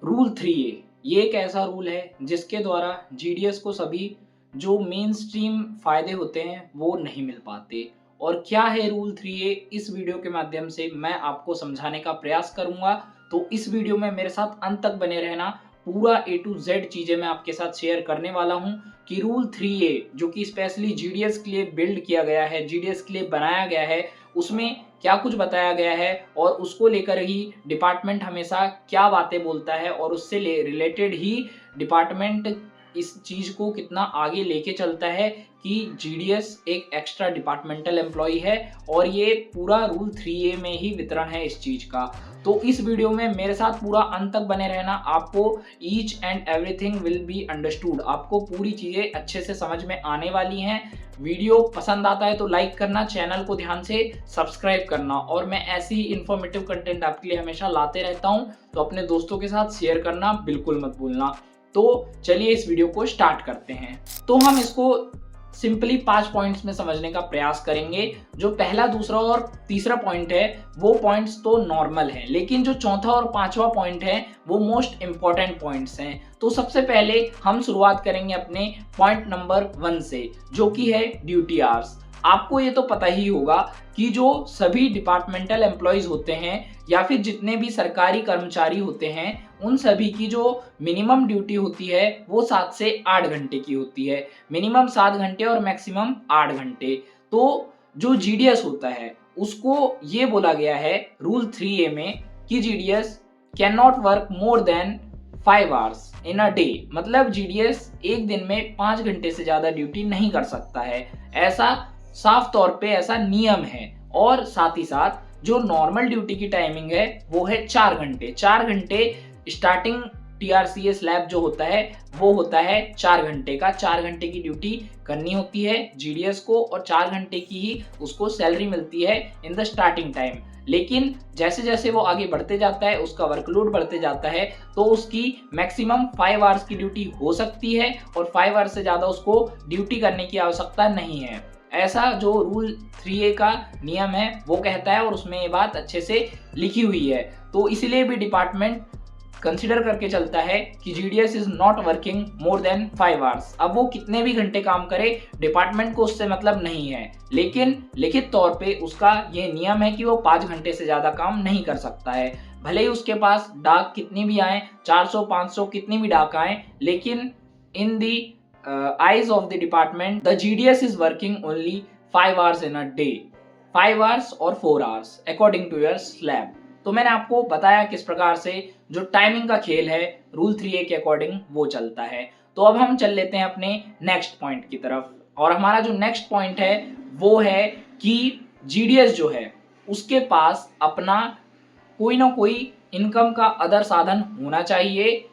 Rule 3A ये एक ऐसा रूल है जिसके द्वारा जीडीएस को सभी जो मेन स्ट्रीम फायदे होते हैं वो नहीं मिल पाते। और क्या है रूल 3A, इस वीडियो के माध्यम से मैं आपको समझाने का प्रयास करूंगा। तो इस वीडियो में मेरे साथ अंत तक बने रहना। पूरा A to Z चीजें मैं आपके साथ शेयर करने वाला हूं कि रूल 3A जो कि स्पेशली जीडीएस के लिए बिल्ड किया गया है, जीडीएस के लिए बनाया गया है, उसमें क्या कुछ बताया गया है और उसको लेकर ही डिपार्टमेंट हमेशा क्या बातें बोलता है और उससे रिलेटेड ही डिपार्टमेंट इस चीज को कितना आगे लेके चलता है कि जीडीएस एक एक्स्ट्रा डिपार्टमेंटल एम्प्लॉय है। और ये पूरा रूल 3A में ही वितरण है इस चीज का। तो इस वीडियो में मेरे साथ पूरा अंत तक बने रहना। आपको each and everything will be understood, आपको पूरी चीजें अच्छे से समझ में आने वाली हैं। वीडियो पसंद आता है तो लाइक करना, चैनल को ध्यान से सब्सक्राइब करना, और मैं ऐसी इंफॉर्मेटिव कंटेंट आपके लिए हमेशा लाते रहता हूं, तो अपने दोस्तों के साथ शेयर करना बिल्कुल मत भूलना। तो चलिए इस वीडियो को स्टार्ट करते हैं। तो हम इसको सिंपली 5 पॉइंट्स में समझने का प्रयास करेंगे। जो पहला, दूसरा और तीसरा पॉइंट है वो पॉइंट्स तो नॉर्मल हैं, लेकिन जो चौथा और पांचवा पॉइंट है वो मोस्ट इंपॉर्टेंट पॉइंट्स हैं। तो सबसे पहले हम शुरुआत करेंगे अपने पॉइंट नंबर 1 से, जो कि है ड्यूटी आवर्स। आपको ये तो पता ही होगा कि जो सभी डिपार्टमेंटल एम्प्लॉयज होते हैं या फिर जितने भी सरकारी कर्मचारी होते हैं, उन सभी की जो मिनिमम ड्यूटी होती है वो 7 से 8 घंटे की होती है। मिनिमम 7 घंटे और मैक्सिमम 8 घंटे। तो जो जीडीएस होता है उसको ये बोला गया है रूल 3A में कि GDS can not work more than 5 hours in a day. मतलब जीडीएस एक दिन में 5 घंटे से ज्यादा ड्यूटी नहीं कर सकता है, ऐसा साफ तौर पे ऐसा नियम है। और साथ ही साथ जो नॉर्मल ड्यूटी की टाइमिंग है वो है 4 घंटे। 4 घंटे स्टार्टिंग टीआरसीए स्लैब जो होता है वो होता है 4 घंटे का। 4 घंटे की ड्यूटी करनी होती है जीडीएस को और 4 घंटे की ही उसको सैलरी मिलती है इन द स्टार्टिंग टाइम। लेकिन जैसे जैसे वो आगे बढ़ते जाता है, उसका वर्कलोड बढ़ते जाता है, तो उसकी मैक्सिमम 5 आवर्स की ड्यूटी हो सकती है और 5 आवर्स से ज्यादा उसको ड्यूटी करने की आवश्यकता नहीं है। ऐसा जो रूल 3A का नियम है वो कहता है और उसमें ये बात अच्छे से लिखी हुई है। तो इसीलिए भी डिपार्टमेंट कंसीडर करके चलता है कि GDS is not working more than 5 hours. अब वो कितने भी घंटे काम करे, डिपार्टमेंट को उससे मतलब नहीं है, लेकिन लिखित तौर पे उसका ये नियम है कि वो 5 घंटे से ज्यादा काम नहीं कर सकता है। भले ही उसके पास डाक कितनी भी आए, 400 500 कितनी भी डाक आए, लेकिन इन दी eyes of the department the GDS is working only 5 hours in a day, 5 hours और 4 hours according to your slab। तो मैंने आपको बताया किस प्रकार से जो टाइमिंग का खेल है रूल 3A के अकॉर्डिंग वो चलता है। तो अब हम चल लेते हैं अपने नेक्स्ट पॉइंट की तरफ, और हमारा जो नेक्स्ट पॉइंट है वो है कि जीडीएस जो है उसके पास अपना कोई ना कोई इनकम का अदर साधन होना चाहिए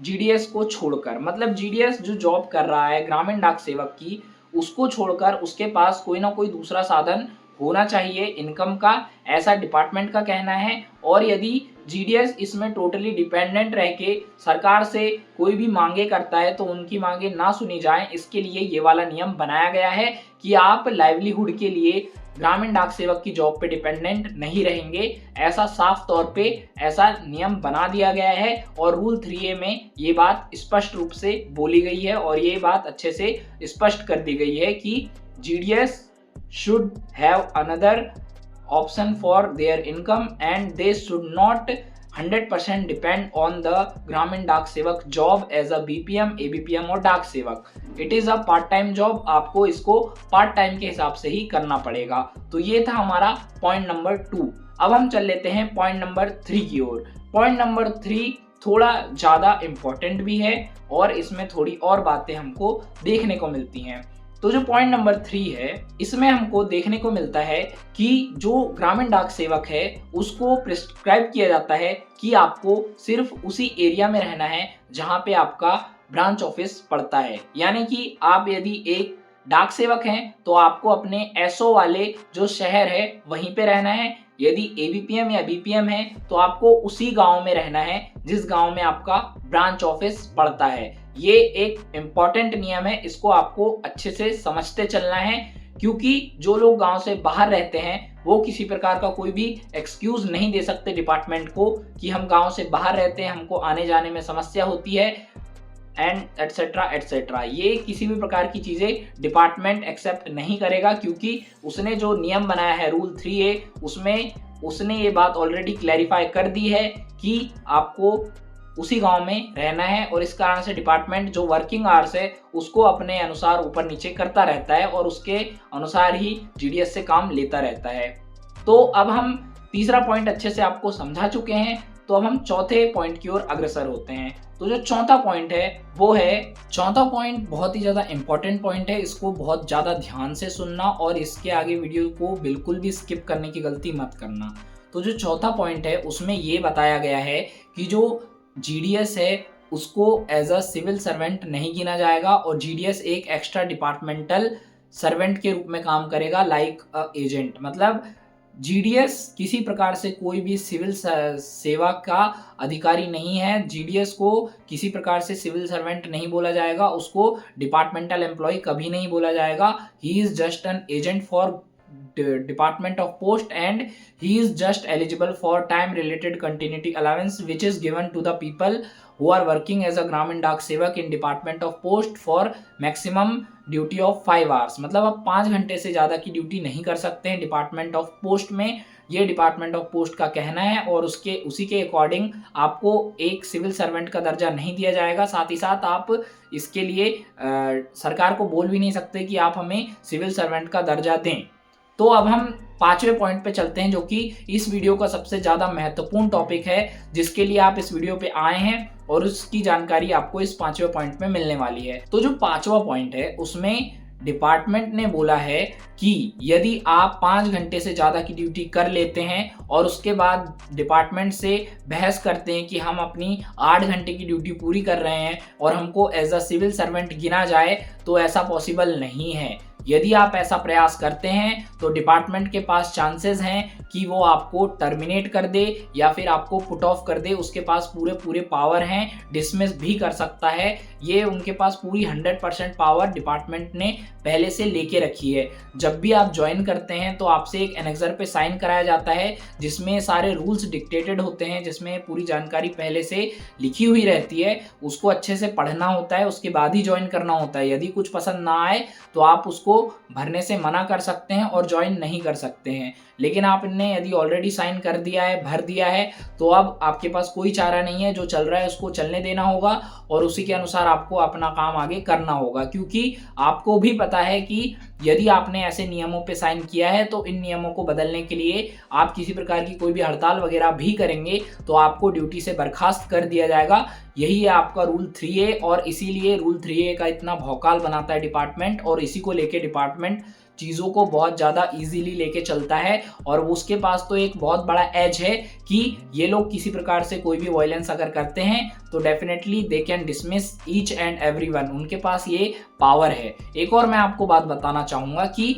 जीडीएस को छोड़कर। मतलब जीडीएस जो जॉब कर रहा है ग्रामीण डाक सेवक की, उसको छोड़कर उसके पास कोई ना कोई दूसरा साधन होना चाहिए इनकम का, ऐसा डिपार्टमेंट का कहना है। और यदि जीडीएस इसमें टोटली डिपेंडेंट रह के सरकार से कोई भी मांगे करता है तो उनकी मांगे ना सुनी जाए, इसके लिए ये वाला नियम बनाया गया है कि आप लाइवलीहुड के लिए ग्रामीण डाक सेवक की जॉब पे डिपेंडेंट नहीं रहेंगे। ऐसा साफ तौर पे ऐसा नियम बना दिया गया है और रूल 3A में ये बात स्पष्ट रूप से बोली गई है और ये बात अच्छे से स्पष्ट कर दी गई है कि GDS should have another option for their income and they should not 100% depend on the Gramin Dak Sevak job as a BPM, ABPM और Dak Sevak. It is a part time job, आपको इसको पार्ट टाइम के हिसाब से ही करना पड़ेगा। तो ये था हमारा पॉइंट नंबर 2। अब हम चल लेते हैं पॉइंट नंबर 3 की ओर। पॉइंट नंबर 3 थोड़ा ज्यादा इंपॉर्टेंट भी है और इसमें थोड़ी और बातें हमको देखने को मिलती हैं। तो जो पॉइंट नंबर 3 है इसमें हमको देखने को मिलता है कि जो ग्रामीण डाक सेवक है उसको प्रिस्क्राइब किया जाता है कि आपको सिर्फ उसी एरिया में रहना है जहां पे आपका ब्रांच ऑफिस पड़ता है। यानी कि आप यदि एक डाक सेवक हैं तो आपको अपने एसओ वाले जो शहर है वहीं पे रहना है। यदि एबीपीएम या बीपीएम है तो आपको उसी गांव में रहना है जिस गांव में आपका ब्रांच ऑफिस पड़ता है। ये एक इम्पॉर्टेंट नियम है, इसको आपको अच्छे से समझते चलना है, क्योंकि जो लोग गांव से बाहर रहते हैं वो किसी प्रकार का कोई भी एक्सक्यूज नहीं दे सकते डिपार्टमेंट को कि हम गांव से बाहर रहते हैं, हमको आने जाने में समस्या होती है एंड एटसेट्रा एटसेट्रा। ये किसी भी प्रकार की चीज़ें डिपार्टमेंट एक्सेप्ट नहीं करेगा, क्योंकि उसने जो नियम बनाया है रूल 3A, उसमें उसने ये बात ऑलरेडी क्लैरिफाई कर दी है कि आपको उसी गांव में रहना है, और इस कारण से डिपार्टमेंट जो वर्किंग आवर्स है उसको अपने अनुसार ऊपर नीचे करता रहता है और उसके अनुसार ही जीडीएस से काम लेता रहता है। तो अब हम तीसरा पॉइंट अच्छे से आपको समझा चुके हैं, तो अब हम चौथे पॉइंट की ओर अग्रसर होते हैं। तो जो चौथा पॉइंट है वो है, चौथा पॉइंट बहुत ही ज़्यादा इंपॉर्टेंट पॉइंट है, इसको बहुत ज़्यादा ध्यान से सुनना और इसके आगे वीडियो को बिल्कुल भी स्किप करने की गलती मत करना। तो जो चौथा पॉइंट है उसमें ये बताया गया है कि जो जीडीएस है उसको एज अ सिविल सर्वेंट नहीं गिना जाएगा, और जीडीएस एक एक्स्ट्रा डिपार्टमेंटल सर्वेंट के रूप में काम करेगा, लाइक अ एजेंट। मतलब जीडीएस किसी प्रकार से कोई भी सिविल सेवा का अधिकारी नहीं है। जीडीएस को किसी प्रकार से सिविल सर्वेंट नहीं बोला जाएगा, उसको डिपार्टमेंटल एम्प्लॉय कभी नहीं बोला जाएगा। He is just an agent for Department of Post, and he is just eligible for time related continuity allowance which is given to the people who are working as a ग्रामीण डाक सेवक in Department of Post for maximum duty of 5 hours। मतलब आप 5 घंटे से ज़्यादा की duty नहीं कर सकते हैं डिपार्टमेंट ऑफ पोस्ट में, ये डिपार्टमेंट ऑफ पोस्ट का कहना है, और उसी के अकॉर्डिंग आपको एक सिविल सर्वेंट का दर्जा नहीं दिया जाएगा। साथ ही साथ आप इसके लिए सरकार को बोल भी नहीं सकते कि आप हमें सिविल सर्वेंट का दर्जा दें। तो अब हम पांचवें पॉइंट पे चलते हैं, जो कि इस वीडियो का सबसे ज़्यादा महत्वपूर्ण टॉपिक है, जिसके लिए आप इस वीडियो पे आए हैं, और उसकी जानकारी आपको इस पांचवें पॉइंट में मिलने वाली है। तो जो पांचवा पॉइंट है उसमें डिपार्टमेंट ने बोला है कि यदि आप 5 घंटे से ज़्यादा की ड्यूटी कर लेते हैं और उसके बाद डिपार्टमेंट से बहस करते हैं कि हम अपनी 8 घंटे की ड्यूटी पूरी कर रहे हैं और हमको एज अ सिविल सर्वेंट गिना जाए, तो ऐसा पॉसिबल नहीं है। यदि आप ऐसा प्रयास करते हैं तो डिपार्टमेंट के पास चांसेस हैं कि वो आपको टर्मिनेट कर दे या फिर आपको पुट ऑफ कर दे। उसके पास पूरे पावर हैं, डिसमिस भी कर सकता है। ये उनके पास पूरी 100% पावर डिपार्टमेंट ने पहले से लेके रखी है। जब भी आप ज्वाइन करते हैं तो आपसे एक एनेक्सर पे साइन कराया जाता है, जिसमें सारे रूल्स डिक्टेटेड होते हैं, जिसमें पूरी जानकारी पहले से लिखी हुई रहती है। उसको अच्छे से पढ़ना होता है, उसके बाद ही ज्वाइन करना होता है। यदि कुछ पसंद ना आए तो आप उसको भरने से मना कर सकते हैं और ज्वाइन नहीं कर सकते हैं। लेकिन आपने यदि ऑलरेडी साइन कर दिया है, भर दिया है, तो अब आपके पास कोई चारा नहीं है। जो चल रहा है उसको चलने देना होगा और उसी के अनुसार आपको अपना काम आगे करना होगा, क्योंकि आपको भी पता है कि यदि आपने ऐसे नियमों पे साइन किया है तो इन नियमों को बदलने के लिए आप किसी प्रकार की कोई भी हड़ताल वगैरह भी करेंगे तो आपको ड्यूटी से बर्खास्त कर दिया जाएगा। यही है आपका रूल 3A, और इसीलिए रूल 3A का इतना भौकाल बनाता है डिपार्टमेंट, और इसी को लेके डिपार्टमेंट चीज़ों को बहुत ज़्यादा इजीली लेके चलता है। और उसके पास तो एक बहुत बड़ा एज है कि ये लोग किसी प्रकार से कोई भी वायलेंस अगर करते हैं तो definitely they can dismiss each and everyone. उनके पास ये पावर है। एक और मैं आपको बात बताना चाहूँगा कि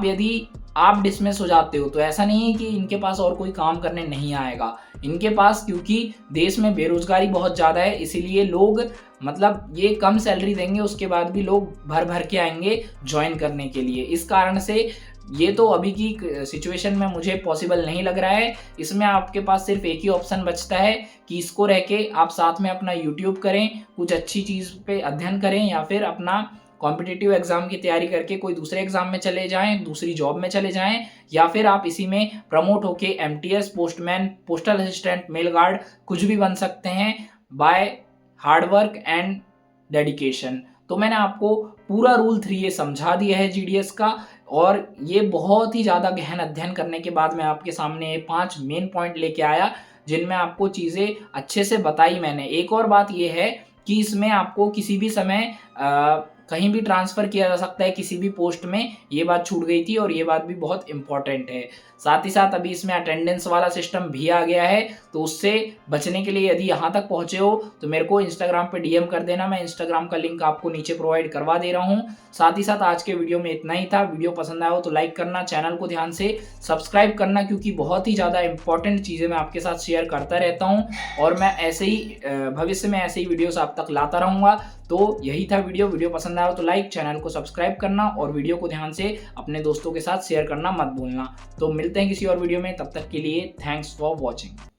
यदि आप डिसमिस हो जाते हो तो ऐसा नहीं है कि इनके पास और कोई काम करने नहीं आएगा। इनके पास, क्योंकि देश में बेरोजगारी बहुत ज़्यादा है, इसीलिए लोग मतलब ये कम सैलरी देंगे, उसके बाद भी लोग भर भर के आएंगे ज्वाइन करने के लिए। इस कारण से ये तो अभी की सिचुएशन में मुझे पॉसिबल नहीं लग रहा है। इसमें आपके पास सिर्फ एक ही ऑप्शन बचता है कि इसको रह के आप साथ में अपना यूट्यूब करें, कुछ अच्छी चीज़ पे अध्ययन करें, या फिर अपना कॉम्पिटिटिव एग्जाम की तैयारी करके कोई दूसरे एग्जाम में चले जाएं, दूसरी जॉब में चले जाएं, या फिर आप इसी में प्रमोट होके MTS, postman, postal assistant, mail guard कुछ भी बन सकते हैं बाय हार्डवर्क एंड डेडिकेशन। तो मैंने आपको पूरा रूल 3A समझा दिया है जीडीएस का, और ये बहुत ही ज़्यादा गहन अध्ययन करने के बाद मैं आपके सामने 5 मेन पॉइंट लेके आया, जिनमें आपको चीज़ें अच्छे से बताई मैंने। एक और बात ये है कि इसमें आपको किसी भी समय कहीं भी ट्रांसफ़र किया जा सकता है किसी भी पोस्ट में, ये बात छूट गई थी, और ये बात भी बहुत इंपॉर्टेंट है। साथ ही साथ अभी इसमें अटेंडेंस वाला सिस्टम भी आ गया है, तो उससे बचने के लिए यदि यहाँ तक पहुँचे हो तो मेरे को इंस्टाग्राम पे डीएम कर देना। मैं इंस्टाग्राम का लिंक आपको नीचे प्रोवाइड करवा दे रहा हूँ। साथ ही साथ आज के वीडियो में इतना ही था। वीडियो पसंद आया हो तो लाइक करना, चैनल को ध्यान से सब्सक्राइब करना, क्योंकि बहुत ही ज़्यादा इंपॉर्टेंट चीज़ें मैं आपके साथ शेयर करता रहता हूँ, और मैं ऐसे ही भविष्य में ऐसे ही वीडियोस आप तक लाता रहूँगा। तो यही था वीडियो पसंद आया तो लाइक, चैनल को सब्सक्राइब करना और वीडियो को ध्यान से अपने दोस्तों के साथ शेयर करना मत भूलना। तो मिलते हैं किसी और वीडियो में, तब तक के लिए थैंक्स फॉर वॉचिंग।